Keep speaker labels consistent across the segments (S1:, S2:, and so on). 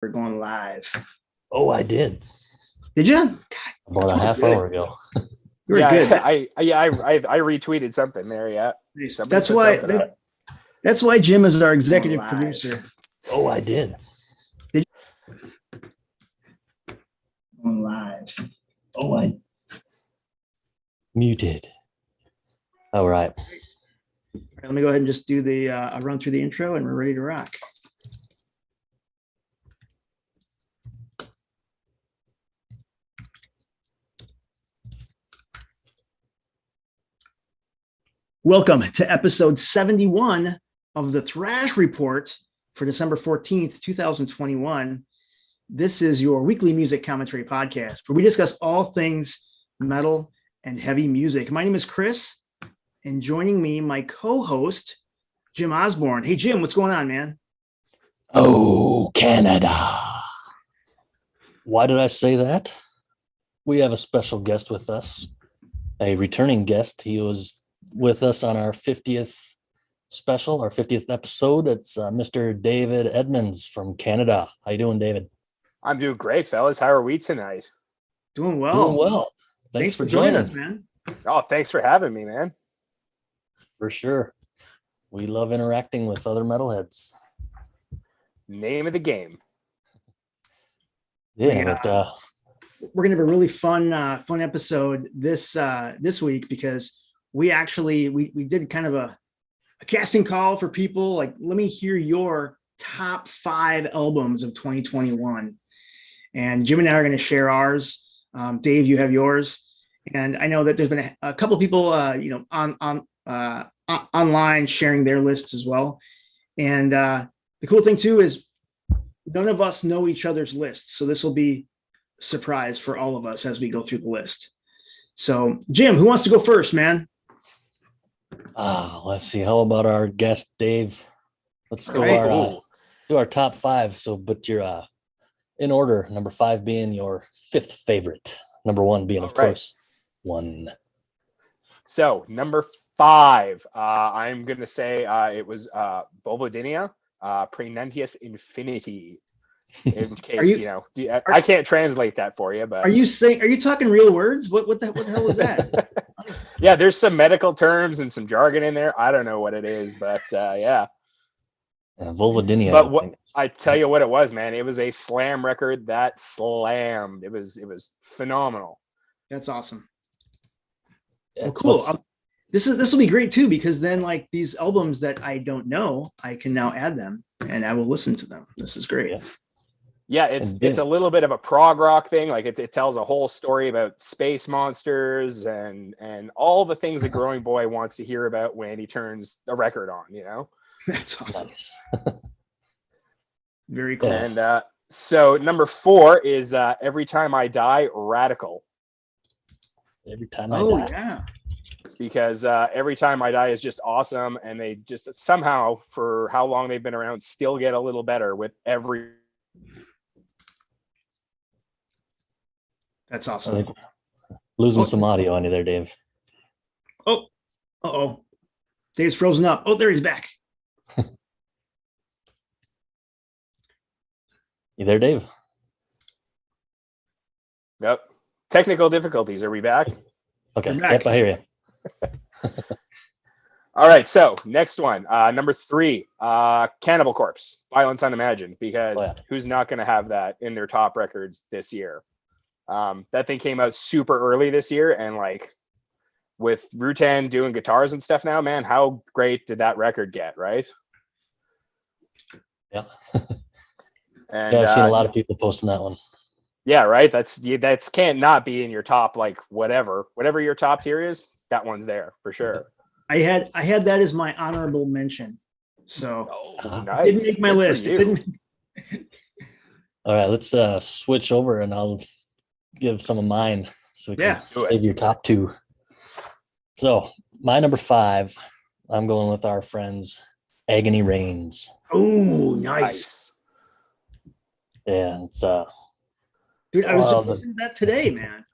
S1: We're going live.
S2: Oh, I did.
S1: Did you?
S2: About a half hour ago.
S1: You were good.
S3: I retweeted something there. Yeah,
S1: That's why Jim is our executive producer.
S2: Oh, I did.
S1: Going live.
S2: Oh, I muted. All right.
S1: All right, let me go ahead and just do the I'll run through the intro and we're ready to rock. Welcome to episode 71 of the Thrash Report for December 14th, 2021. This is your weekly music commentary podcast where we discuss all things metal and heavy music. My name is Chris, and joining me, my co-host, Jim Osborne. Hey, Jim, what's going on, man?
S2: Oh, Canada. Why did I say that? We have a special guest with us, a returning guest. He was with us on our 50th special, our 50th episode. It's Mr. David Edmonds from Canada. How you doing, David?
S3: I'm doing great, fellas. How are we tonight?
S1: Doing well.
S2: Doing well. Thanks for joining
S1: us, man.
S3: Oh, thanks for having me, man.
S2: For sure. We love interacting with other metalheads.
S3: Name of the game.
S2: Yeah, but
S1: we're gonna have a really fun episode this week because we did kind of a casting call for people. Like, let me hear your top 5 albums of 2021. And Jim and I are going to share ours. Dave, you have yours. And I know that there's been a couple of people, online sharing their lists as well. And the cool thing too is none of us know each other's lists. So this will be a surprise for all of us as we go through the list. So Jim, who wants to go first, man?
S2: Let's see. How about our guest, Dave? Let's go do our top 5. So, but you're in order. Number 5 being your 5th favorite. Number 1 being, of course, 1.
S3: So number 5, I'm gonna say it was Vulvodynia, Prenuntius Infinity. In case I can't translate that for you, but
S1: are you talking real words? What the hell was that?
S3: Yeah, there's some medical terms and some jargon in there. I don't know what it is, but yeah.
S2: Vulvodynia.
S3: But I tell you what it was, man. It was a slam record that slammed. It was phenomenal.
S1: That's awesome. Well, cool. This will be great too, because then like these albums that I don't know, I can now add them and I will listen to them. This is great.
S3: Yeah, it's a little bit of a prog rock thing. Like it tells a whole story about space monsters and all the things a growing boy wants to hear about when he turns a record on, you know?
S1: That's awesome.
S2: Nice.
S1: Very cool.
S3: And so number 4 is Every Time I Die, Radical.
S2: Every Time I Die.
S1: Yeah.
S3: Because Every Time I Die is just awesome, and they just somehow, for how long they've been around, still get a little better with every.
S1: That's awesome.
S2: Losing some audio on you there, Dave.
S1: Oh, uh-oh. Dave's frozen up. Oh, there he's back.
S2: You there, Dave?
S3: Yep. Technical difficulties. Are we back?
S2: Okay. Yep, I hear you.
S3: All right. So next one, number 3, Cannibal Corpse, Violence Unimagined, because who's not going to have that in their top records this year? That thing came out super early this year, and like with Rutan doing guitars and stuff now, man, how great did that record get, right?
S2: Yeah.
S3: And
S2: I've seen a lot of people posting that one.
S3: Yeah, right. That's can't not be in your top, like whatever your top tier is. That one's there for sure.
S1: I had that as my honorable mention, so
S3: nice.
S1: Didn't make my list. It didn't.
S2: All right, let's switch over, and I'll give some of mine so we can save your top 2. So my number 5, I'm going with our friends Agony Reigns.
S1: Oh, nice.
S2: Yeah, it's
S1: dude, I was just listening to that today, man.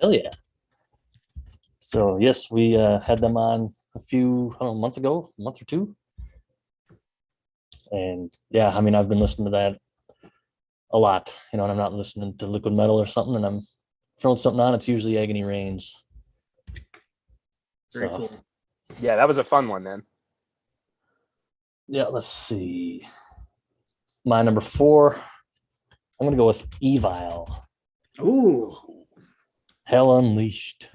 S2: Hell yeah. So yes, we had them on a month or 2. And yeah, I mean, I've been listening to that a lot. You know, when I'm not listening to liquid metal or something, and I'm throwing something on, it's usually Agony Reigns.
S1: Very cool.
S3: Yeah, that was a fun one, then.
S2: Yeah, let's see. My number 4, I'm gonna go with Evil.
S1: Ooh,
S2: Hell Unleashed.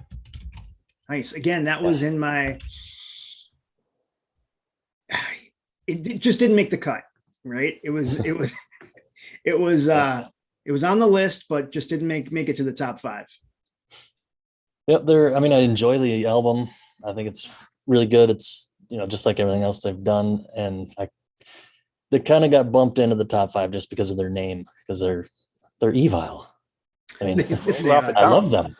S1: nice. Again, that was in my. It just didn't make the cut, right? It was on the list, but just didn't make it to the top 5.
S2: Yep, I enjoy the album. I think it's really good. It's, you know, just like everything else they've done, and they kind of got bumped into the top 5 just because of their name, because they're evil. I mean, I love them.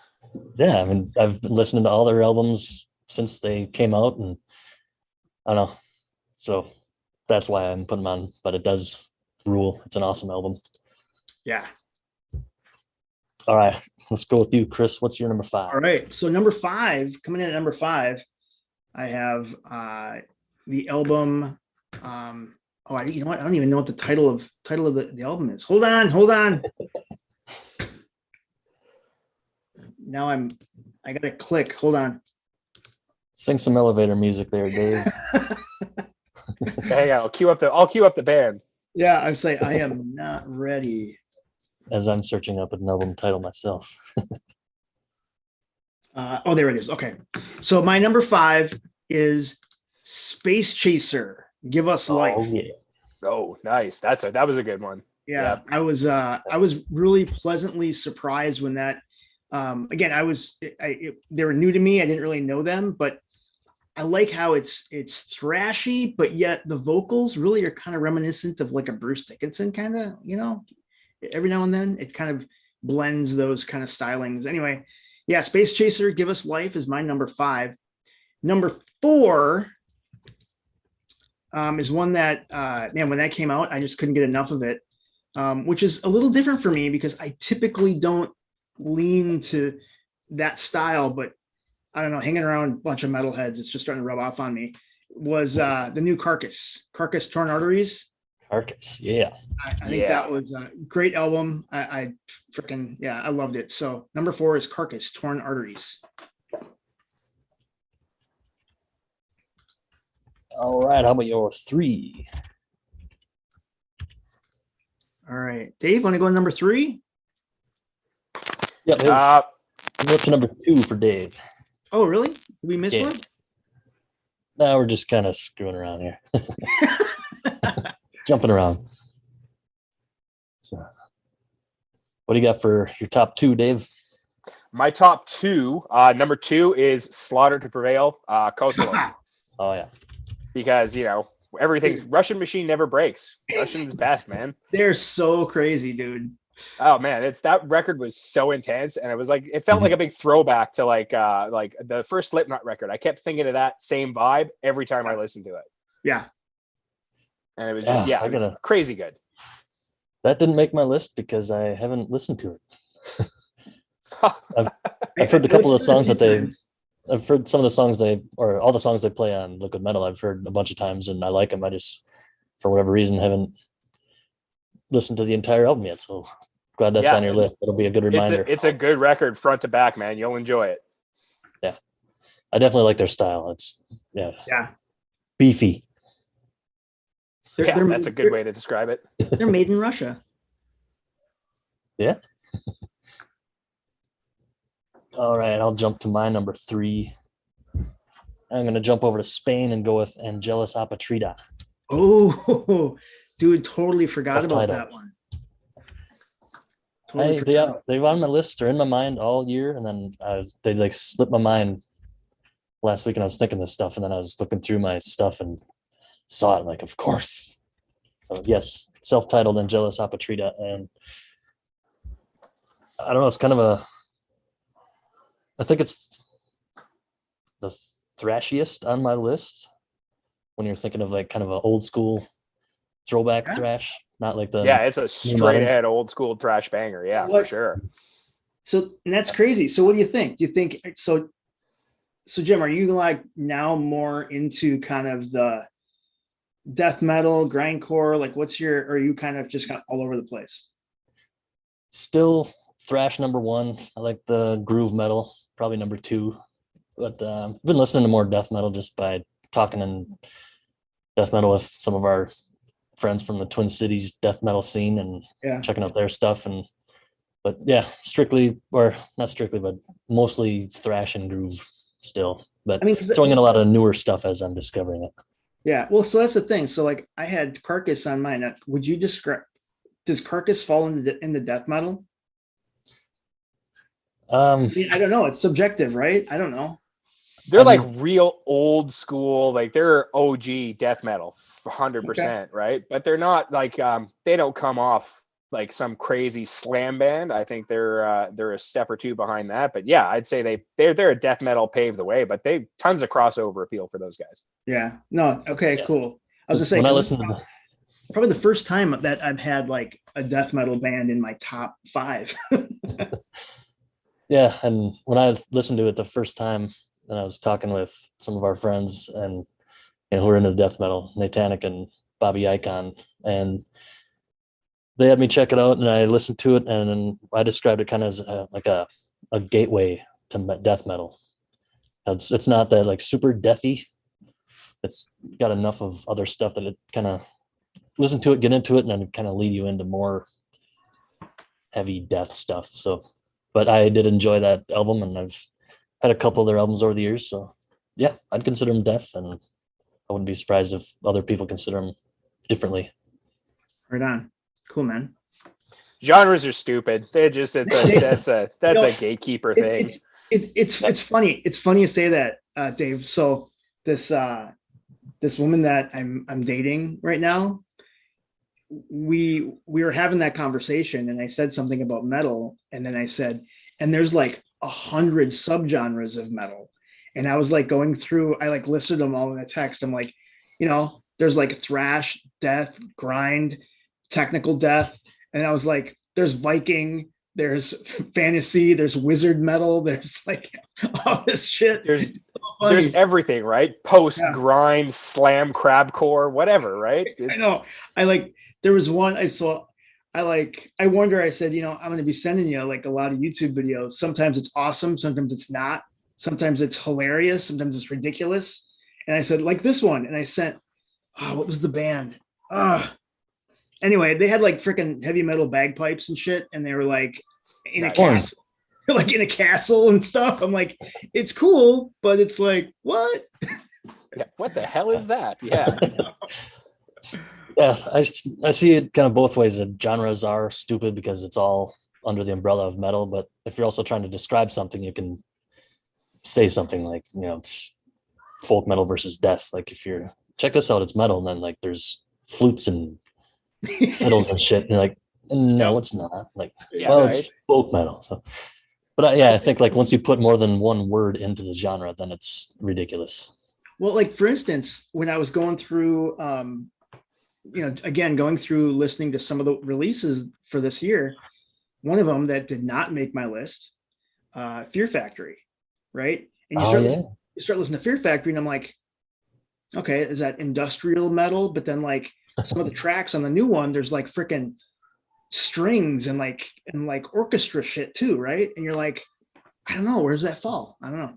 S2: Yeah, I mean, I've been listening to all their albums since they came out, and I don't know. So that's why I'm putting them on, but it does rule. It's an awesome album.
S1: Yeah.
S2: All right, let's go with you, Chris. What's your number 5?
S1: All right. So number 5, coming in at number 5, I have the album. You know what? I don't even know what the title of the album is. Hold on. Now I gotta click. Hold on.
S2: Sing some elevator music there, Dave.
S3: Hang on, I'll cue up the band.
S1: Yeah, I'm saying I am not ready.
S2: As I'm searching up an album title myself.
S1: There it is. Okay. So my number 5 is Space Chaser. Give Us Life.
S2: Oh, yeah.
S3: Oh, nice. That was a good one.
S1: Yeah. I was really pleasantly surprised when that. Again, they were new to me. I didn't really know them, but I like how it's thrashy, but yet the vocals really are kind of reminiscent of like a Bruce Dickinson kind of, you know, every now and then it kind of blends those kind of stylings. Anyway, yeah, Space Chaser, Give Us Life is my number 5. Number 4 is one that, when that came out, I just couldn't get enough of it, which is a little different for me because I typically don't lean to that style, but I don't know, hanging around a bunch of metalheads, it's just starting to rub off on me, was the new Carcass, Torn Arteries.
S2: Carcass, yeah.
S1: I think that was a great album. I freaking, I loved it. So number 4 is Carcass, Torn Arteries.
S2: All right, how about your 3?
S1: All right, Dave, want to go to number 3?
S2: Yep, we're up to number 2 for Dave.
S1: Oh, really? Did we miss one?
S2: No, we're just kind of screwing around here. Jumping around. So, what do you got for your top 2, Dave?
S3: My top 2, number 2 is Slaughter to Prevail, Kosovo.
S2: Oh, yeah.
S3: Because, you know, everything's Russian Machine never breaks. Russian's best, man.
S1: They're so crazy, dude.
S3: Oh man, that record was so intense, and it felt like a big throwback to like the first Slipknot record. I kept thinking of that same vibe every time I listened to it.
S1: Yeah,
S3: and it was just it was crazy good.
S2: That didn't make my list because I haven't listened to it. I've heard a couple of songs I've heard some of the songs or all the songs they play on Liquid Metal. I've heard a bunch of times, and I like them. I just, for whatever reason, haven't listened to the entire album yet. So glad that's on your list. It'll be a good reminder.
S3: It's a good record front to back, man. You'll enjoy it.
S2: Yeah. I definitely like their style. It's beefy.
S3: That's a good way to describe it.
S1: They're made in Russia.
S2: Yeah. All right, I'll jump to my number 3. I'm going to jump over to Spain and go with Angelus Apatrida.
S1: Oh, dude, totally forgot about that one.
S2: They've on my list. They're in my mind all year, and then they like slipped my mind last week, and I was thinking this stuff, and then I was looking through my stuff and saw it. Like, of course. So yes, self-titled Angelus Apatrida, and I don't know. It's kind of I think it's the thrashiest on my list when you're thinking of like kind of an old school throwback thrash. Not like
S3: it's a straight ahead old school thrash banger. Yeah, for sure.
S1: So, and that's crazy. So what do you think? Do you think so Jim, are you like now more into kind of the death metal, grindcore? Like are you kind of just all over the place?
S2: Still thrash number one. I like the groove metal, probably number two. But I've been listening to more death metal just by talking in death metal with some of our friends from the Twin Cities death metal scene and checking out their stuff. But yeah, strictly, or not strictly, but mostly thrash and groove still. But
S1: I mean,
S2: throwing in a lot of newer stuff as I'm discovering it.
S1: Yeah, well, so that's the thing. So like I had Carcass on mine. Would you describe, does Carcass fall into death metal? I mean, I don't know. It's subjective, right? I don't know.
S3: They're like real old school, like they're OG death metal, 100%, right? But they're not like they don't come off like some crazy slam band. I think they're a step or two behind that. But yeah, I'd say they're a death metal paved the way, but they tons of crossover appeal for those guys.
S1: Yeah. No. Okay. Yeah. Cool. I was gonna say,
S2: when I listen to
S1: probably the first time that I've had like a death metal band in my top 5.
S2: Yeah, and when I listened to it the first time, and I was talking with some of our friends and who are into death metal, Natanic and Bobby Icon, and they had me check it out, and I listened to it, and I described it kind of as like a gateway to death metal. It's not that like super deathy. It's got enough of other stuff that it kind of listen to it, get into it, and then kind of lead you into more heavy death stuff. So, but I did enjoy that album, and I've had a couple of their albums over the years. So yeah, I'd consider them death, and I wouldn't be surprised if other people consider them differently.
S1: Right on. Cool, man.
S3: Genres are stupid. That's a gatekeeper thing.
S1: It's funny. It's funny you say that, Dave. So this woman that I'm dating right now, we were having that conversation, and I said something about metal, and then I said, and there's like 100 subgenres of metal, and I was like going through, I like listed them all in a text. I'm like, there's like thrash, death, grind, technical death, and I was like, there's Viking, there's fantasy, there's wizard metal, there's like all this shit.
S3: There's everything, right? Post grind, slam, crabcore, whatever, right?
S1: I know. There was one I saw. I wonder, I said, I'm going to be sending you like a lot of YouTube videos. Sometimes it's awesome. Sometimes it's not. Sometimes it's hilarious. Sometimes it's ridiculous. And I said, like this one. And I sent, what was the band? Anyway, they had like freaking heavy metal bagpipes and shit. And they were like in a castle, like in a castle and stuff. I'm like, it's cool, but it's like, what?
S3: Yeah, what the hell is that? Yeah.
S2: Yeah, I see it kind of both ways. That genres are stupid because it's all under the umbrella of metal. But if you're also trying to describe something, you can say something like, it's folk metal versus death. Like if you're check this out, it's metal, and then like there's flutes and fiddles and shit. And you're like, no, it's not. Like, it's folk metal. So, but I think like once you put more than one word into the genre, then it's ridiculous.
S1: Well, like for instance, when I was going through, again, going through listening to some of the releases for this year, one of them that did not make my list, Fear Factory, right? And you start listening to Fear Factory, and I'm like, okay, is that industrial metal? But then like some of the tracks on the new one, there's like freaking strings and like orchestra shit too, right? And you're like, I don't know, where's that fall? I don't know.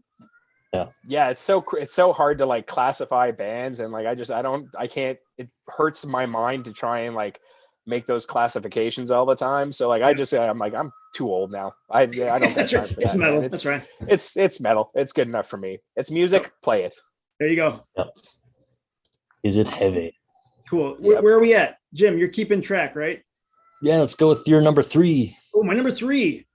S3: Yeah, it's so hard to like classify bands, and like I can't, it hurts my mind to try and like make those classifications all the time. So like I'm like, I'm too old now. I don't have time for that.
S1: It's metal.
S3: Man.
S1: That's right.
S3: It's metal. It's good enough for me. It's music. Play it.
S1: There you go.
S2: Yep. Is it heavy?
S1: Cool. Yep. Where are we at? Jim, you're keeping track, right?
S2: Yeah, let's go with your number 3.
S1: Oh, my number 3.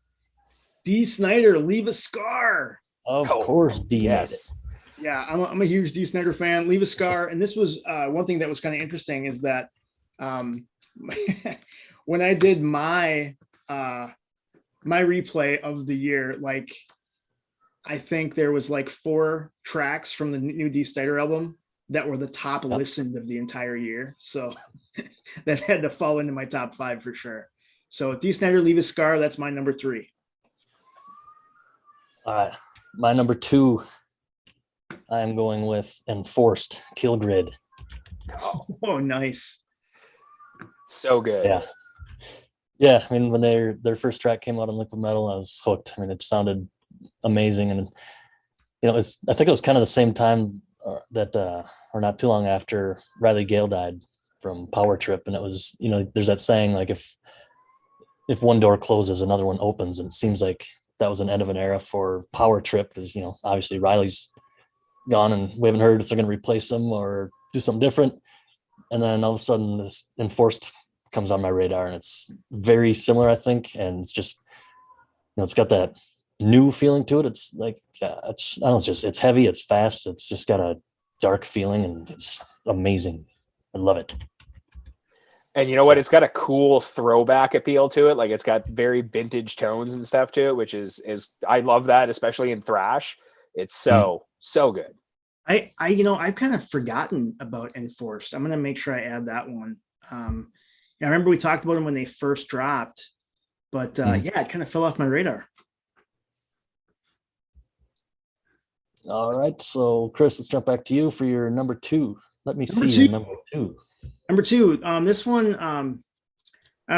S1: Dee Snider, Leave a Scar.
S2: Of course, D.
S3: Yes.
S1: Yeah, I'm a huge Dee Snider fan. Leave a Scar. And this was one thing that was kind of interesting is that when I did my replay of the year, like I think there was like 4 tracks from the new Dee Snider album that were the top listened of the entire year. So that had to fall into my top 5 for sure. So Dee Snider, Leave a Scar, that's my number 3.
S2: All right. My number 2, I'm going with Enforced, Kill Grid.
S1: Oh, nice.
S3: So good.
S2: Yeah. Yeah, I mean, when their first track came out on Liquid Metal, I was hooked. I mean, it sounded amazing, and I think it was kind of the same time or not too long after Riley Gale died from Power Trip, and it was, there's that saying like if one door closes, another one opens, and it seems like that was an end of an era for Power Trip because obviously Riley's gone, and we haven't heard if they're going to replace him or do something different. And then all of a sudden, this Enforced comes on my radar, and it's very similar, I think, and it's just it's got that new feeling to it. It's like it's heavy, it's fast, it's just got a dark feeling, and it's amazing. I love it.
S3: And you know what? It's got a cool throwback appeal to it. Like it's got very vintage tones and stuff to it, which is I love that, especially in thrash. It's so good.
S1: I've kind of forgotten about Enforced. I'm gonna make sure I add that one. I remember we talked about them when they first dropped, but yeah, it kind of fell off my radar.
S2: All right, so Chris, let's jump back to you for your number 2. Let me see your number 2.
S1: Number 2, this one, I don't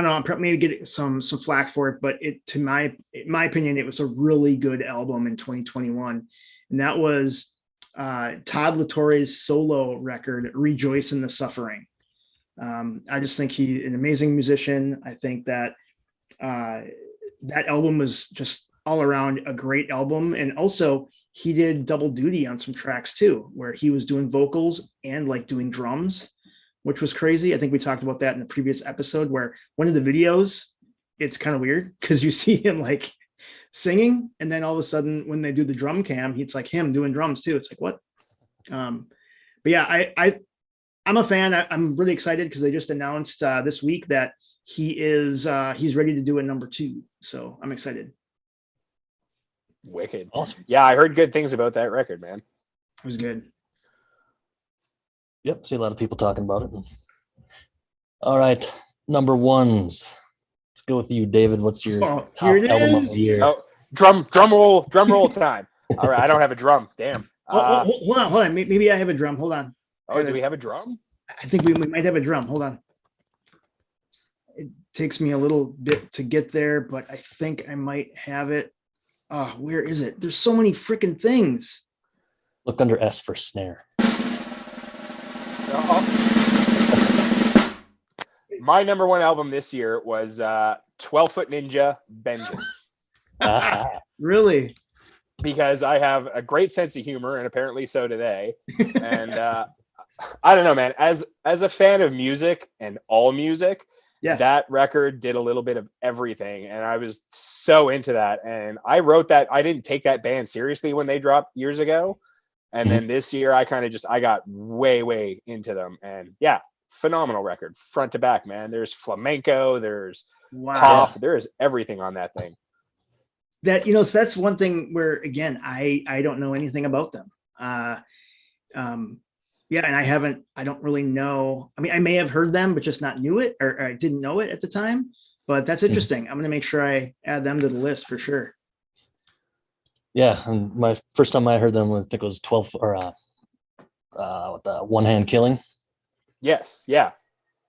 S1: know, I'm maybe get some flack for it, but in my opinion, it was a really good album in 2021, and that was Todd La Torre's solo record, "Rejoice in the Suffering." I just think he's an amazing musician. I think that that album was just all around a great album, and also he did double duty on some tracks too, where he was doing vocals and like doing drums, which was crazy. I think we talked about that in the previous episode, where one of the videos, it's kind of weird because you see him like singing, and then all of a sudden when they do the drum cam, it's like him doing drums too. It's like, what? But yeah, I'm a fan. I'm really excited because they just announced this week that he's ready to do a number 2. So I'm excited.
S3: Wicked.
S2: Awesome.
S3: Yeah, I heard good things about that record, man.
S1: It was good.
S2: Yep, see a lot of people talking about it. All right, number 1s. Let's go with you, David. What's your top album of the year?
S3: Oh, drum roll time. All right, I don't have a drum. Damn.
S1: Hold on. Maybe I have a drum. Hold on.
S3: Oh, do we have a drum?
S1: I think we might have a drum. Hold on. It takes me a little bit to get there, but I think I might have it. Where is it? There's so many freaking things.
S2: Look under S for snare.
S3: My number 1 album this year was 12 Foot Ninja Vengeance.
S1: Really?
S3: Because I have a great sense of humor, and apparently so do they. And I don't know, man. As a fan of music and all music,
S1: yeah,
S3: that record did a little bit of everything, and I was so into that. And I wrote that. I didn't take that band seriously when they dropped years ago, and then this year I kind of I got way into them. And yeah, phenomenal record, front to back, man. There's flamenco, there's pop, there's everything on that thing.
S1: That so that's one thing where again I don't know anything about them. Yeah, and I don't really know. I mean, I may have heard them, but just not knew it, or I didn't know it at the time. But that's interesting. I'm going to make sure I add them to the list for sure.
S2: Yeah, and my first time I heard them, I think it was 12 or One Hand Killing.
S3: Yes, yeah,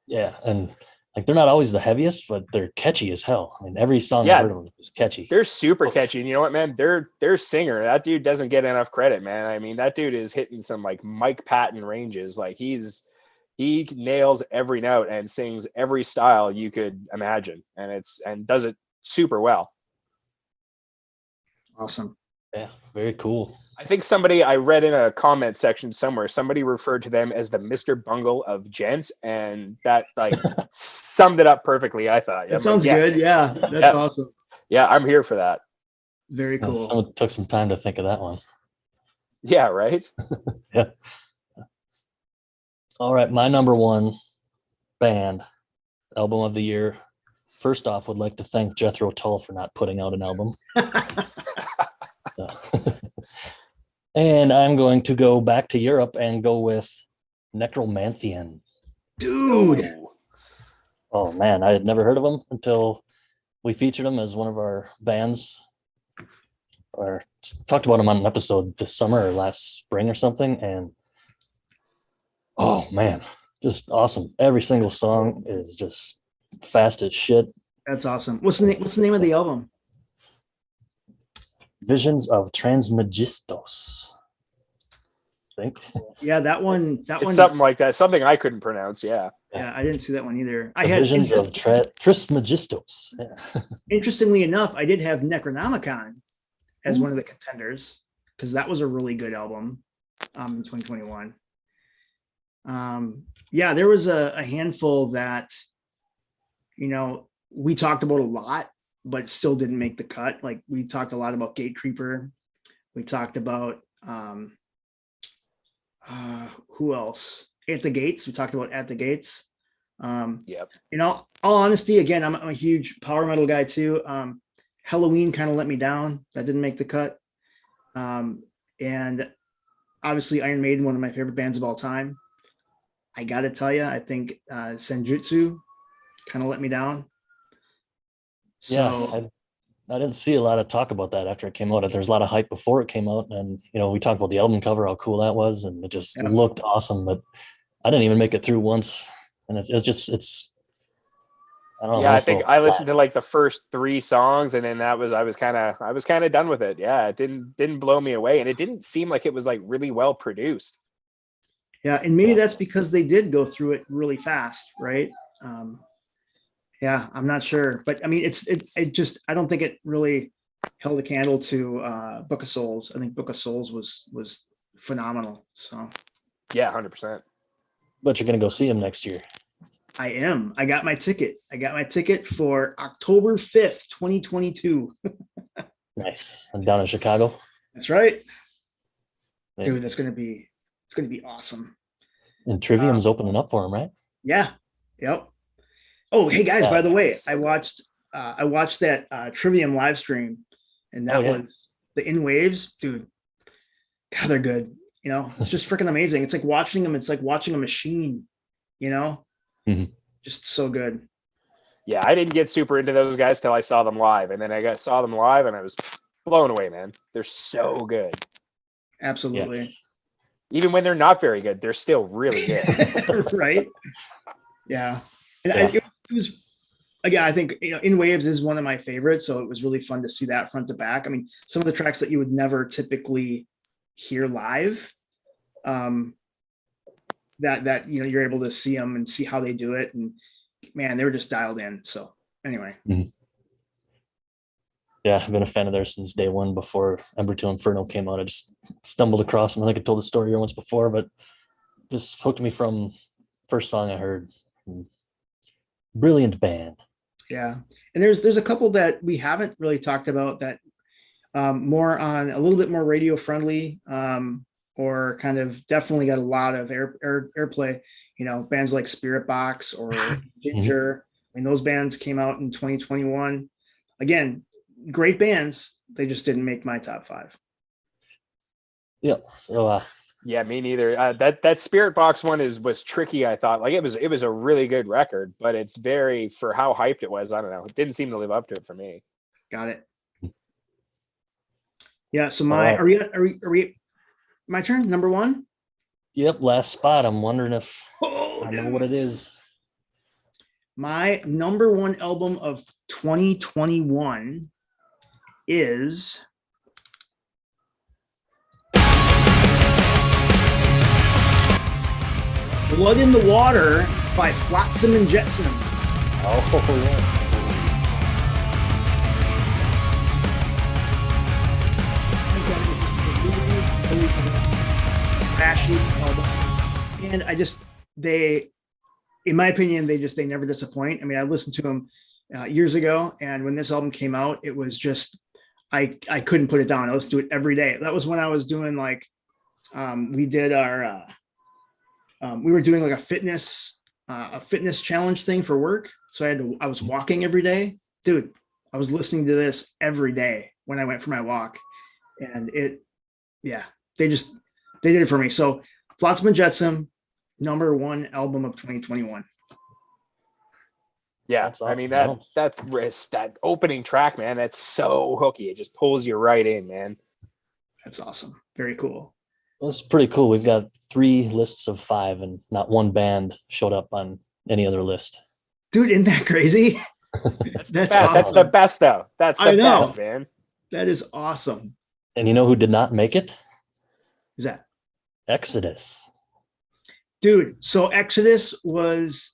S2: and like they're not always the heaviest, but they're catchy as hell. I mean, every song I heard of them is catchy.
S3: They're super catchy. And you know what, man? Their singer, that dude doesn't get enough credit, man. I mean, that dude is hitting some like Mike Patton ranges. Like he nails every note and sings every style you could imagine, and does it super well.
S1: Awesome.
S2: Yeah, very cool.
S3: I think I read in a comment section somewhere, somebody referred to them as the Mr. Bungle of gent, and that like summed it up perfectly, I thought.
S1: That sounds good. Yeah, that's awesome.
S3: Yeah, I'm here for that.
S1: Very cool.
S2: Someone took some time to think of that one.
S3: Yeah, right?
S2: Yeah. All right, my number 1 band, album of the year. First off, would like to thank Jethro Tull for not putting out an album. And I'm going to go back to Europe and go with Necromanthean.
S1: Dude.
S2: Oh man, I had never heard of them until we featured them as one of our bands, or talked about them on an episode this summer or last spring or something. And oh man, just awesome. Every single song is just fast as shit.
S1: That's awesome. What's the name of the album?
S2: Visions of Transmagistos. I think.
S1: Yeah, that one.
S3: It's something like that. Something I couldn't pronounce. Yeah.
S1: Yeah, I didn't see that one either. I
S2: The
S1: had
S2: Visions of Trismegistos. Yeah.
S1: interestingly enough, I did have Necronomicon as one of the contenders because that was a really good album in 2021. Yeah, there was a handful that, we talked about a lot, but still didn't make the cut. Like we talked a lot about Gatecreeper. We talked about who else? At the Gates. We talked about At the Gates.
S3: Yep.
S1: All honesty, again, I'm a huge power metal guy too. Halloween kind of let me down. That didn't make the cut. And obviously Iron Maiden, one of my favorite bands of all time. I got to tell you, I think Senjutsu kind of let me down. So,
S2: yeah, I didn't see a lot of talk about that after it came out. There's a lot of hype before it came out, and we talked about the album cover, how cool that was, and it just looked awesome. But I didn't even make it through once, and it's I don't know.
S3: Yeah, I think I listened to like the first 3 songs, and then I was kind of done with it. Yeah, it didn't blow me away, and it didn't seem like it was like really well produced.
S1: Yeah, and maybe that's because they did go through it really fast, right? Yeah, I'm not sure, but I mean, I don't think it really held a candle to Book of Souls. I think Book of Souls was phenomenal. So
S3: yeah, 100%.
S2: But you're gonna go see him next year.
S1: I am. I got my ticket. For October 5th, 2022.
S2: Nice. And down in Chicago.
S1: That's right,
S2: Yeah.
S1: dude. It's gonna be awesome.
S2: And Trivium's opening up for him, right?
S1: Yeah. Yep. Oh, hey guys, by the way, I watched that Trivium live stream, and that was the In Waves, dude. God, they're good. It's just freaking amazing. It's like watching them. It's like watching a machine,
S2: Mm-hmm.
S1: Just so good.
S3: Yeah, I didn't get super into those guys till I saw them live, and then I saw them live, and I was blown away, man. They're so good.
S1: Absolutely.
S2: Yes.
S3: Even when they're not very good, they're still really good.
S1: Right. Yeah. And it was, again, I think In Waves is one of my favorites, so it was really fun to see that front to back. I mean, some of the tracks that you would never typically hear live, that you're able to see them and see how they do it, and man, they were just dialed in. So anyway.
S2: Mm-hmm. Yeah, I've been a fan of theirs since day one. Before Ember to Inferno came out, I just stumbled across them. I think I told the story here once before, but just hooked me from first song I heard. Brilliant band.
S1: Yeah, and there's a couple that we haven't really talked about that more on a little bit more radio friendly, or kind of definitely got a lot of airplay. Bands like Spirit Box or Ginger. I mean, those bands came out in 2021. Again, great bands. They just didn't make my top 5.
S2: Yeah. So
S3: yeah, me neither. That Spirit Box one was tricky. I thought it was a really good record, but it's very, for how hyped it was, I don't know. It didn't seem to live up to it for me.
S1: Got it. Yeah. So are we my turn? Number 1.
S2: Yep. Last spot. I'm wondering if I know what it is.
S1: My number 1 album of 2021 is Blood in the Water by Flotsam and Jetsam.
S2: Oh, yeah. And in my opinion, they never disappoint. I mean, I listened to them years ago, and when this album came out, it was just, I couldn't put it down. I listened to it every day. That was when I was doing we did our, we were doing like a fitness challenge thing for work. So I was walking every day, dude. I was listening to this every day when I went for my walk, and they did it for me. So Flotsam and Jetsam, number 1 album of 2021.
S3: Yeah,
S2: that's awesome.
S3: I mean that opening track, man. That's so hooky. It just pulls you right in, man.
S1: That's awesome. Very cool.
S2: Well, this is pretty cool. We've got 3 lists of 5, and not one band showed up on any other list.
S1: Dude, isn't that crazy? That's
S3: That's
S1: awesome.
S3: the best though. That's
S1: I
S3: the
S1: know.
S3: best, man.
S1: That is awesome.
S2: And you know who did not make it?
S1: Is that
S2: Exodus.
S1: dude? So Exodus was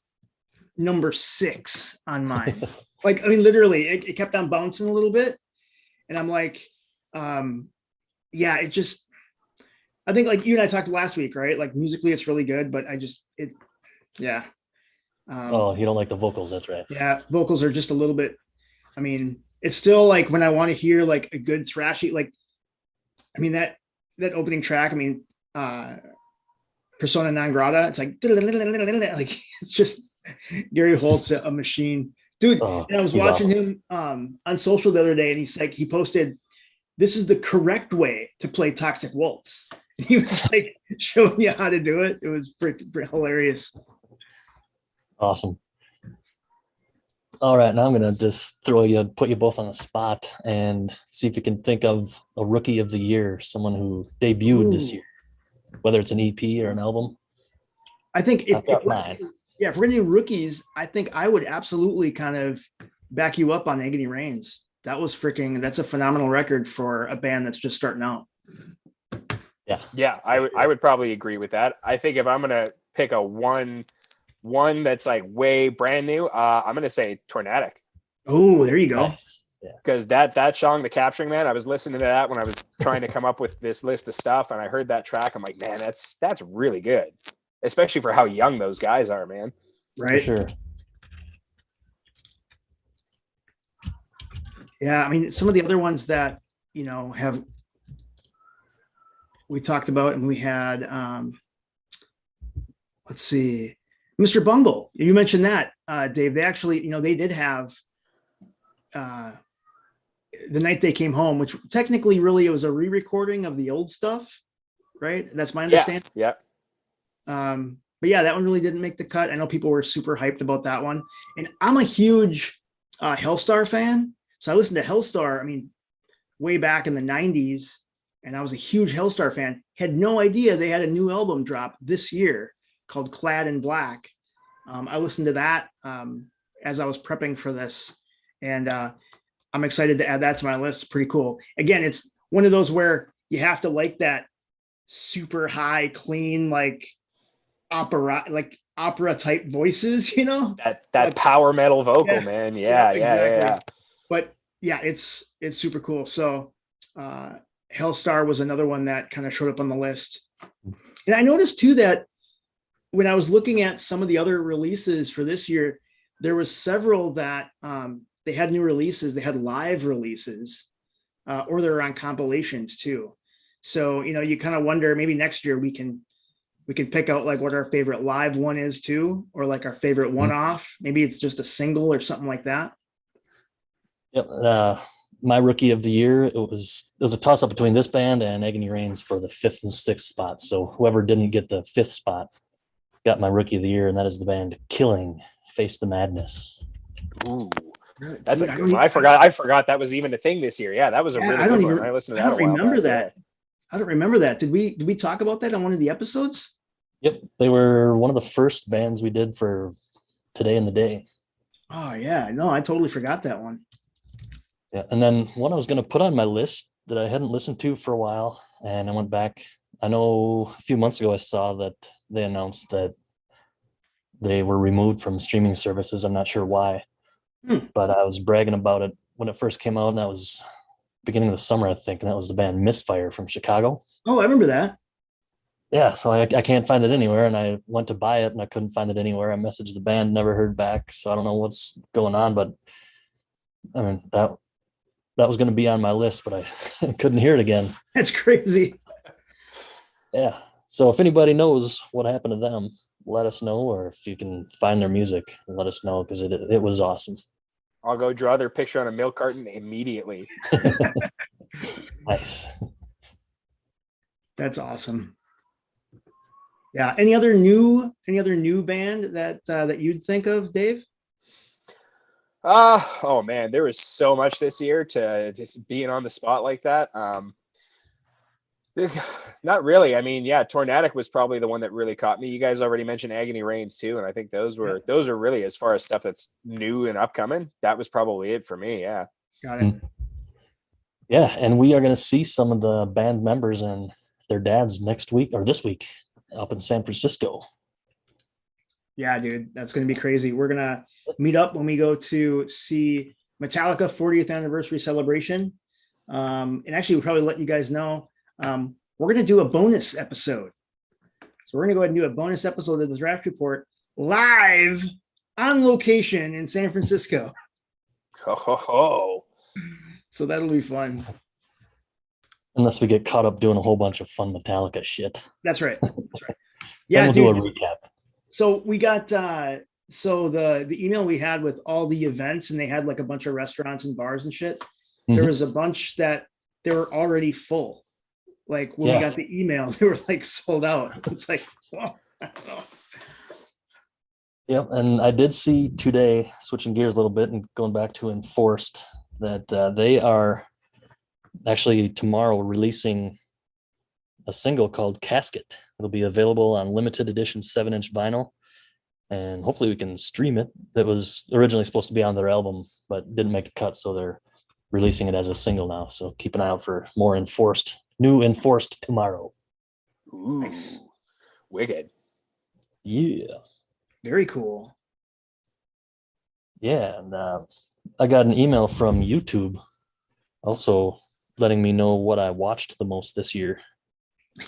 S1: number 6 on mine. Like, I mean, literally, it kept on bouncing a little bit, and I'm like, yeah, it just. I think like you and I talked last week, right? Like musically, it's really good, but yeah.
S2: Oh, you don't like the vocals? That's right.
S1: Yeah, vocals are just a little bit. I mean, it's still like when I want to hear like a good thrashy, like, I mean that opening track. I mean, Persona non grata. It's like like it's just Gary Holt's a machine, dude.
S2: Oh,
S1: And I was
S2: he's
S1: watching
S2: awesome.
S1: him on social the other day, and he posted, "This is the correct way to play Toxic Waltz." And he was like showing you how to do it. It was pretty hilarious.
S2: Awesome. All right, now I'm gonna just put you both on the spot and see if you can think of a rookie of the year, someone who debuted this year, whether it's an EP or an album.
S1: I think if
S2: I've got
S1: we're,
S2: mine.
S1: yeah, if we're gonna do rookies, I think I would absolutely kind of back you up on Agony Reigns. That's a phenomenal record for a band that's just starting out.
S3: Yeah, I would probably agree with that. I think if I'm gonna pick a one that's like way brand new, I'm gonna say Tornadic.
S1: Oh, there you go.
S2: Nice. Yeah.
S3: Because that song, The Capturing Man, I was listening to that when I was trying to come up with this list of stuff, and I heard that track. I'm like, man, that's really good, especially for how young those guys are, man.
S1: Right.
S2: For sure.
S1: Yeah, I mean, some of the other ones that we talked about, and we had let's see, Mr. Bungle. You mentioned that, Dave. They actually, they did have The Night They Came Home, which technically really it was a re-recording of the old stuff, right? That's my understanding.
S3: Yeah.
S1: But yeah, that one really didn't make the cut. I know people were super hyped about that one, and I'm a huge Hellstar fan. So I listened to Hellstar, I mean, way back in the 90s, and I was a huge Hellstar fan. Had no idea they had a new album drop this year called Clad in Black. I listened to that as I was prepping for this, and I'm excited to add that to my list. It's pretty cool. Again, it's one of those where you have to like that super high, clean, like opera type voices,
S3: That
S1: like,
S3: power metal vocal, man. Yeah, exactly.
S1: But yeah, it's super cool. So Hellstar was another one that kind of showed up on the list. And I noticed too that when I was looking at some of the other releases for this year, there was several that they had new releases, they had live releases, or they're on compilations too. So, you kind of wonder, maybe next year we can pick out like what our favorite live one is too, or like our favorite one-off. Maybe it's just a single or something like that.
S2: Yep. My rookie of the year, it was a toss-up between this band and Agony Reigns for the 5th and 6th spots. So whoever didn't get the 5th spot got my rookie of the year, and that is the band Killing, Face the Madness.
S3: Ooh, that's a good one. I forgot that was even a thing this year. Yeah, that was a really good one. I listened to that.
S1: I don't remember that. I don't remember that. Did we talk about that on one of the episodes?
S2: Yep, they were one of the first bands we did for Today in the Day.
S1: Oh yeah, no, I totally forgot that one.
S2: Yeah, and then one I was going to put on my list that I hadn't listened to for a while, and I went back. I know a few months ago I saw that they announced that they were removed from streaming services. I'm not sure why, but I was bragging about it when it first came out, and that was beginning of the summer, I think, and that was the band Misfire from Chicago.
S1: Oh, I remember that.
S2: Yeah, so I can't find it anywhere, and I went to buy it, and I couldn't find it anywhere. I messaged the band, never heard back, so I don't know what's going on, but I mean, that was going to be on my list, but I couldn't hear it again.
S1: That's crazy.
S2: Yeah, so if anybody knows what happened to them, let us know, or if you can find their music, let us know, because it was awesome.
S3: I'll go draw their picture on a milk carton immediately.
S2: Nice.
S1: That's awesome. Yeah. Any other new band that you'd think of, Dave?
S3: Oh man, there was so much this year to just being on the spot like that. Not really. I mean, yeah, Tornadic was probably the one that really caught me. You guys already mentioned Agony Reigns too, and I think those were really, as far as stuff that's new and upcoming, that was probably it for me. Yeah.
S1: Got it.
S2: Yeah, and we are going to see some of the band members and their dads next week or this week up in San Francisco.
S1: Yeah, dude, that's going to be crazy. We're going to meet up when we go to see Metallica 40th anniversary celebration. And actually, we'll probably let you guys know, we're going to do a bonus episode. So we're going to go ahead and do a bonus episode of the Thrash Report live on location in San Francisco.
S3: Ho, ho, ho.
S1: So that'll be fun.
S2: Unless we get caught up doing a whole bunch of fun Metallica shit.
S1: That's right. That's right. Yeah,
S2: we'll do a recap.
S1: So we got so the email we had with all the events, and they had like a bunch of restaurants and bars and shit. There was a bunch that they were already full. Like when we got the email, they were like sold out. It's like, whoa.
S2: Yep, and I did see today, switching gears a little bit and going back to Enforced, that they are actually tomorrow releasing a single called Casket. It'll be available on limited edition 7-inch vinyl, and hopefully we can stream it. It was originally supposed to be on their album, but didn't make a cut, so they're releasing it as a single now. So keep an eye out for more new Enforced tomorrow.
S3: Ooh, nice. Wicked.
S2: Yeah.
S1: Very cool.
S2: Yeah, and I got an email from YouTube also letting me know what I watched the most this year.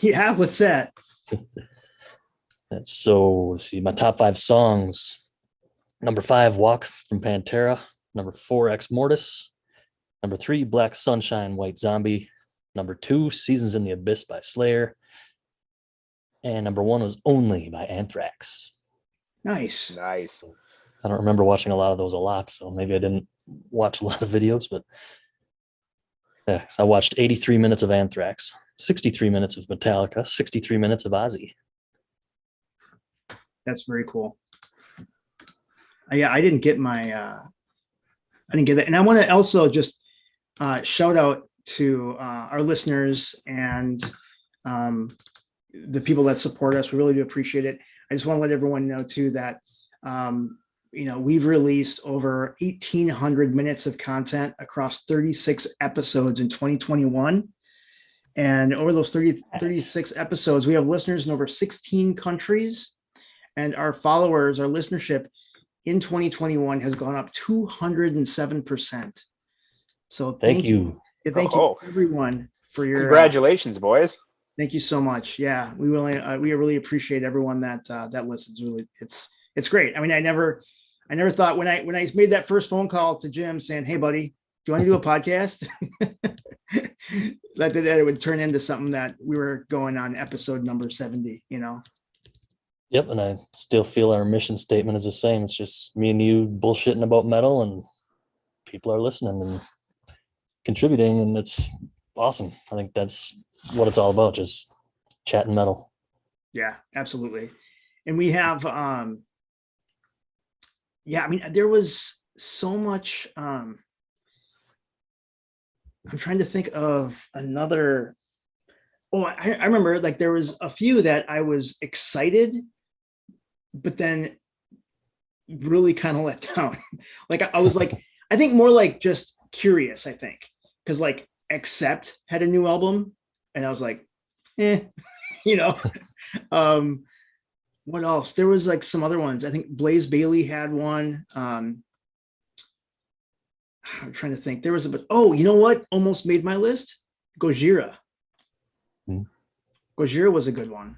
S1: Yeah, what's that?
S2: So let's see, my top 5 songs. Number 5, Walk from Pantera. Number 4, Ex Mortis. Number 3, Black Sunshine, White Zombie. Number 2, Seasons in the Abyss by Slayer. And number 1 was Only by Anthrax.
S1: Nice.
S3: Nice.
S2: I don't remember watching a lot of those a lot, so maybe I didn't watch a lot of videos, but yeah, so I watched 83 minutes of Anthrax, 63 minutes of Metallica, 63 minutes of Ozzy.
S1: That's very cool. Yeah, I didn't get my I didn't get that. And I want to also just shout out to our listeners and the people that support us. We really do appreciate it. I just want to let everyone know too that we've released over 1,800 minutes of content across 36 episodes in 2021. And over those 36 episodes, we have listeners in over 16 countries. And our followers, our listenership in 2021 has gone up 207%. So thank you. Thank you everyone for your
S3: congratulations, boys.
S1: Thank you so much. Yeah, we really appreciate everyone that listens. Really, it's great. I mean, I never thought when I made that first phone call to Jim saying, "Hey, buddy, do you want to do a podcast?" that it would turn into something that we were going on episode number 70.
S2: Yep, and I still feel our mission statement is the same. It's just me and you bullshitting about metal, and people are listening and contributing, and it's awesome. I think that's what it's all about, just chatting metal.
S1: Yeah, absolutely. And we have there was so much I'm trying to think of another. I remember like there was a few that I was excited, but then really kind of let down. Like I was like, I think more like just curious, I think. Because like Accept had a new album and I was like, what else? There was like some other ones. I think Blaze Bayley had one. I'm trying to think. There was you know what? Almost made my list. Gojira. Gojira was a good one.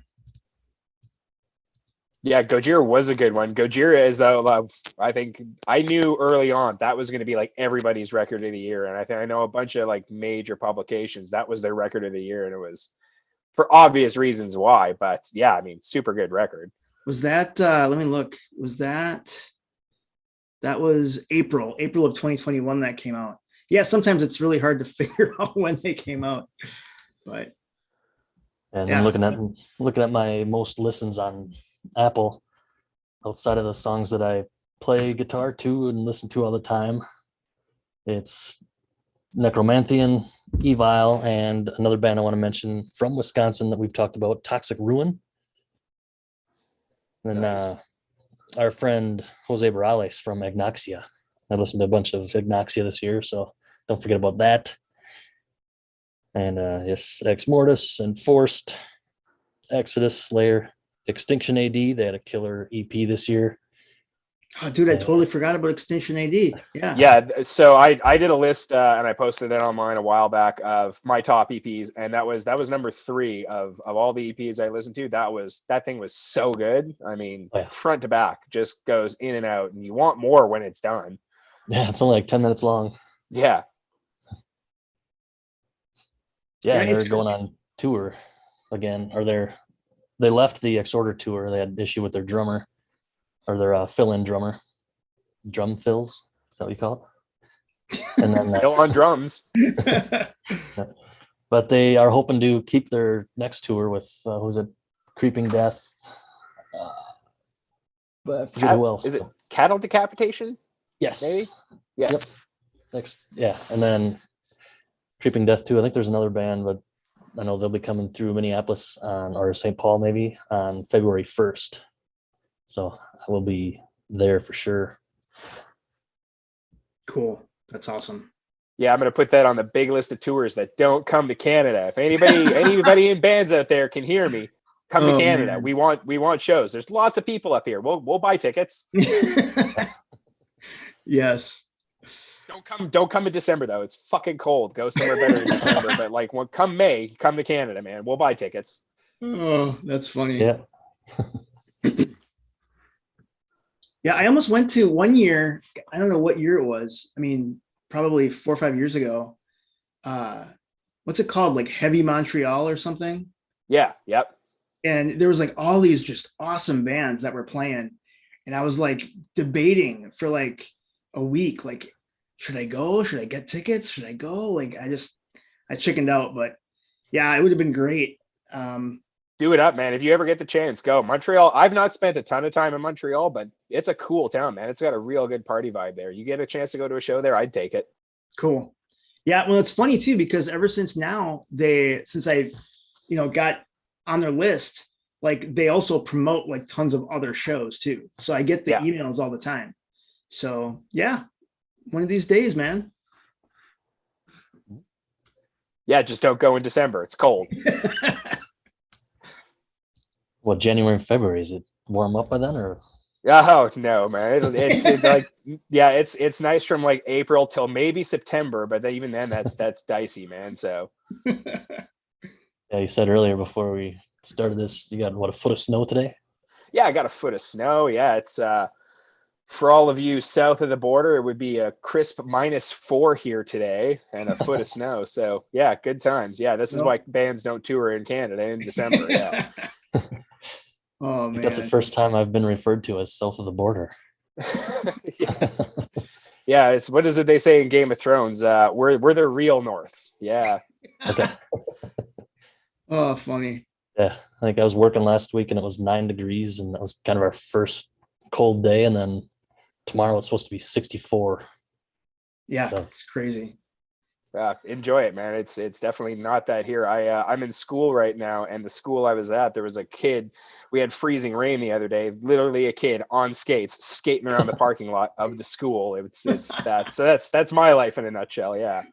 S3: Yeah, Gojira was a good one. Gojira is, I think I knew early on that was going to be like everybody's record of the year. And I know a bunch of like major publications, that was their record of the year. And it was for obvious reasons why. But yeah, I mean, super good record.
S1: Was that, let me look, that was April of 2021 that came out. Yeah, sometimes it's really hard to figure out when they came out. But
S2: and yeah. I'm looking at my most listens on Apple outside of the songs that I play guitar to and listen to all the time. It's Necromantian, Evile, and another band I want to mention from Wisconsin that we've talked about, Toxic Ruin. And then
S3: Nice.
S2: Our friend Jose Morales from Agnoxia. I listened to a bunch of Agnoxia this year, so don't forget about that. And yes, Ex Mortis, Enforced, Exodus, Slayer, Extinction AD. They had a killer EP this year.
S1: Oh, dude, I totally forgot about Extinction AD. Yeah.
S3: Yeah. So I did a list and I posted it online a while back of my top EPs, and that was number 3 of all the EPs I listened to. That thing was so good. I mean, front to back, just goes in and out, and you want more when it's done.
S2: Yeah, it's only like 10 minutes long.
S3: Yeah.
S2: Yeah, they're going on tour again. Or they left the Exorder tour. They had an issue with their drummer, or their fill-in drummer. Drum fills, is that what you call it? And then
S3: still on drums.
S2: But they are hoping to keep their next tour with who's it? Creeping Death. But I forget who else.
S3: Is it Cattle Decapitation?
S2: Yes.
S3: Maybe? Yes.
S2: Yep. Next, yeah. And then Creeping Death too. I think there's another band, but I know they'll be coming through Minneapolis or St. Paul maybe on February 1st. So I will be there for sure.
S1: Cool. That's awesome.
S3: Yeah, I'm gonna put that on the big list of tours that don't come to Canada. If anybody in bands out there can hear me, come to Canada. Man. We want shows. There's lots of people up here. We'll buy tickets.
S1: Yes.
S3: Don't come in December though. It's fucking cold. Go somewhere better in December. But like come May, come to Canada, man. We'll buy tickets.
S1: Oh, that's funny.
S2: Yeah.
S1: Yeah, I almost went to one year. I don't know what year it was. I mean, probably 4 or 5 years ago. What's it called? Like Heavy Montreal or something?
S3: Yeah. Yep.
S1: And there was like all these just awesome bands that were playing. And I was like debating for like a week, like, should I go? Should I get tickets? Should I go? Like, I chickened out, but yeah, it would have been great.
S3: Do it up, man. If you ever get the chance, go. Montreal. I've not spent a ton of time in Montreal, but it's a cool town, man. It's got a real good party vibe there. You get a chance to go to a show there, I'd take it.
S1: Cool. Yeah. Well, it's funny too, because ever since I, got on their list, like they also promote like tons of other shows too. So I get the emails all the time. So yeah, one of these days, man.
S3: Yeah. Just don't go in December. It's cold.
S2: What, January and February? Is it warm up by then, or?
S3: Oh no, man! It's like it's nice from like April till maybe September, but even then, that's dicey, man. So.
S2: Yeah, you said earlier before we started this, you got a foot of snow today?
S3: Yeah, I got a foot of snow. Yeah, it's for all of you south of the border, it would be a crisp -4 here today and a foot of snow. So yeah, good times. Yeah, this is why bands don't tour in Canada in December. Yeah.
S1: Oh man,
S2: that's the first time I've been referred to as south of the border.
S3: Yeah, it's what is it they say in Game of Thrones? We're the real north. Yeah.
S2: Okay.
S1: Oh, funny.
S2: Yeah, I think I was working last week and it was 9 degrees, and that was kind of our first cold day. And then tomorrow it's supposed to be 64.
S1: Yeah, so. It's crazy.
S3: Enjoy it, man. It's definitely not that here. I'm in school right now, and the school I was at, there was a kid. We had freezing rain the other day. Literally a kid on skates skating around the parking lot of the school. It's that. So that's my life in a nutshell. Yeah.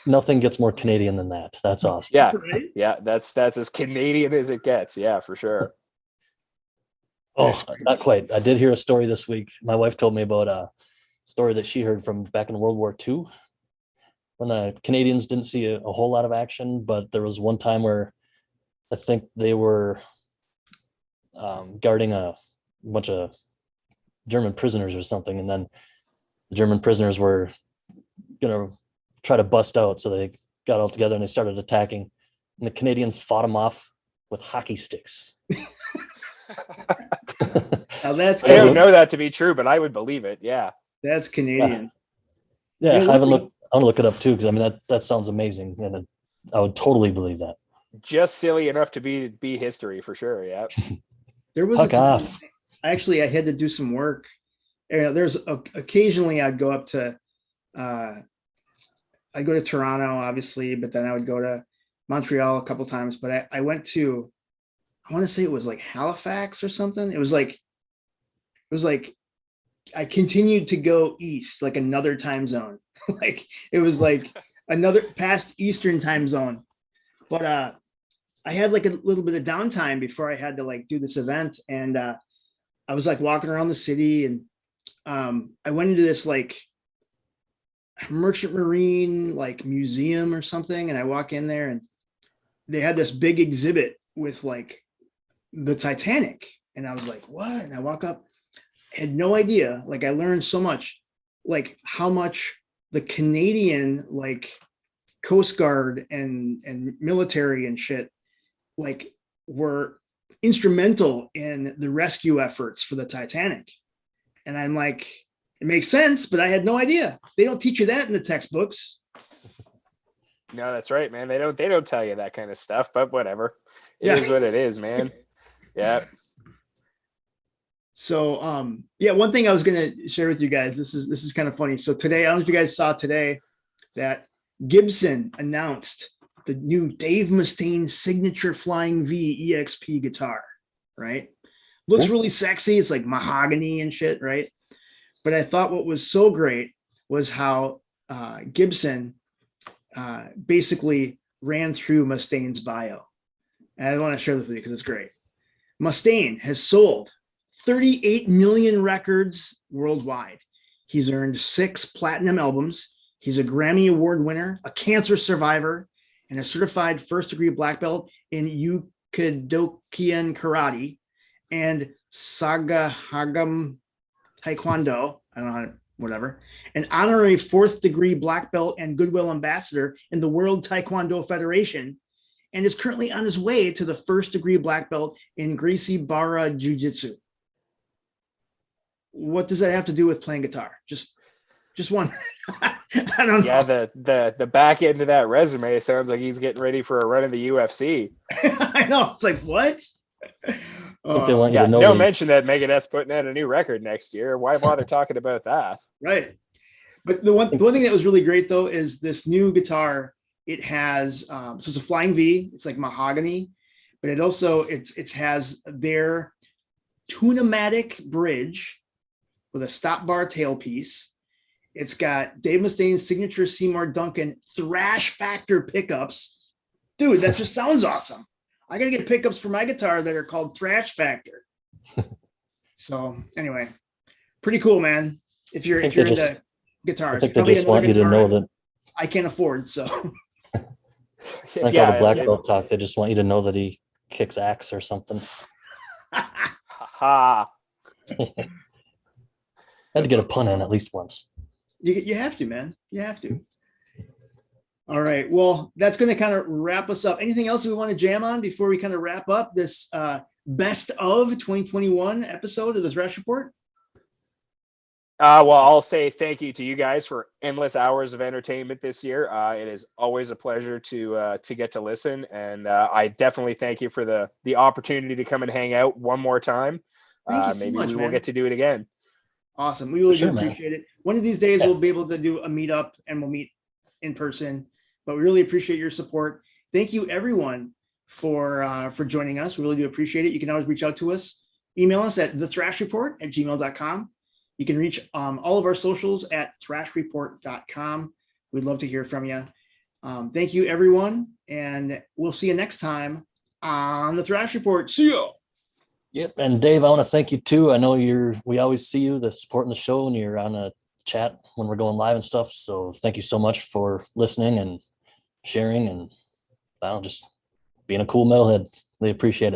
S2: Nothing gets more Canadian than that. That's awesome.
S3: Yeah, yeah. That's as Canadian as it gets. Yeah, for sure.
S2: Oh, not quite. I did hear a story this week. My wife told me about a story that she heard from back in World War II, when the Canadians didn't see a whole lot of action, but there was one time where I think they were guarding a bunch of German prisoners or something, and then the German prisoners were gonna try to bust out, so they got all together and they started attacking, and the Canadians fought them off with hockey sticks.
S1: Now that's
S3: I don't know that to be true, but I would believe it. Yeah,
S1: that's Canadian.
S2: Yeah, I haven't looked. I want to look it up too, because I mean that sounds amazing, and I would totally believe that.
S3: Just silly enough to be history for sure. Yeah.
S1: There was I had to do some work. There's occasionally I'd go up to I go to Toronto, obviously, but then I would go to Montreal a couple times. But I went to, I want to say it was like Halifax or something. It was like I continued to go east, like another time zone. Like it was like another past Eastern time zone. But I had like a little bit of downtime before I had to like do this event, and I was like walking around the city, and I went into this like merchant marine like museum or something, and I walk in there, and they had this big exhibit with like the Titanic, and I was like, what? And I walk up, had no idea. Like I learned so much, like how much the Canadian like Coast Guard and military and shit like were instrumental in the rescue efforts for the Titanic. And I'm like, it makes sense, but I had no idea. They don't teach you that in the textbooks.
S3: No, that's right, man. They don't tell you that kind of stuff, but whatever. It is what it is, man. Yeah.
S1: So yeah, one thing I was gonna share with you guys, this is kind of funny. So today, I don't know if you guys saw today that Gibson announced the new Dave Mustaine signature Flying V EXP guitar, right? Looks really sexy. It's like mahogany and shit, right? But I thought what was so great was how Gibson basically ran through Mustaine's bio. And I want to share this with you because it's great. Mustaine has sold 38 million records worldwide. He's earned 6 platinum albums. He's a Grammy Award winner, a cancer survivor, and a certified first-degree black belt in Yukadokian Karate and Sagahagam Taekwondo. I don't know how to, whatever. An honorary 4th-degree black belt and goodwill ambassador in the World Taekwondo Federation, and is currently on his way to the 1st-degree black belt in Gracie Barra Jiu-Jitsu. What does that have to do with playing guitar? Just one. I don't know.
S3: Yeah, the back end of that resume sounds like he's getting ready for a run in the UFC.
S1: I know. It's like, what?
S2: They want you
S3: Yeah,
S2: to know
S3: no mention that Megadeth's putting out a new record next year. Why bother talking about that?
S1: Right. But the one thing that was really great though is this new guitar. It has so it's a Flying V. It's like mahogany, but it also it has their Tunematic bridge with a stop bar tailpiece. It's got Dave Mustaine's signature Seymour Duncan Thrash Factor pickups. Dude, that just sounds awesome. I got to get pickups for my guitar that are called Thrash Factor. So anyway, pretty cool, man. If you're into guitars,
S2: I think they just want you to know that
S1: I can't afford. So
S2: like all the black belt talk, they just want you to know that he kicks axe or something.
S3: Ha.
S2: Had to get a pun in at least once.
S1: You have to, man. You have to. All right. Well, that's going to kind of wrap us up. Anything else we want to jam on before we kind of wrap up this best of 2021 episode of the Thrash Report?
S3: Well, I'll say thank you to you guys for endless hours of entertainment this year. It is always a pleasure to get to listen, and I definitely thank you for the opportunity to come and hang out one more time. Maybe we will get to do it again.
S1: Awesome. We really do appreciate it. One of these days we'll be able to do a meetup and we'll meet in person, but we really appreciate your support. Thank you everyone for joining us. We really do appreciate it. You can always reach out to us. Email us at thethrashreport@gmail.com. You can reach all of our socials at thrashreport.com. We'd love to hear from you. Thank you everyone. And we'll see you next time on the Thrash Report. See you.
S2: Yep. And Dave, I want to thank you too. I know we always see you, the supporting the show, and you're on a chat when we're going live and stuff. So thank you so much for listening and sharing and just being a cool metalhead. They appreciate it.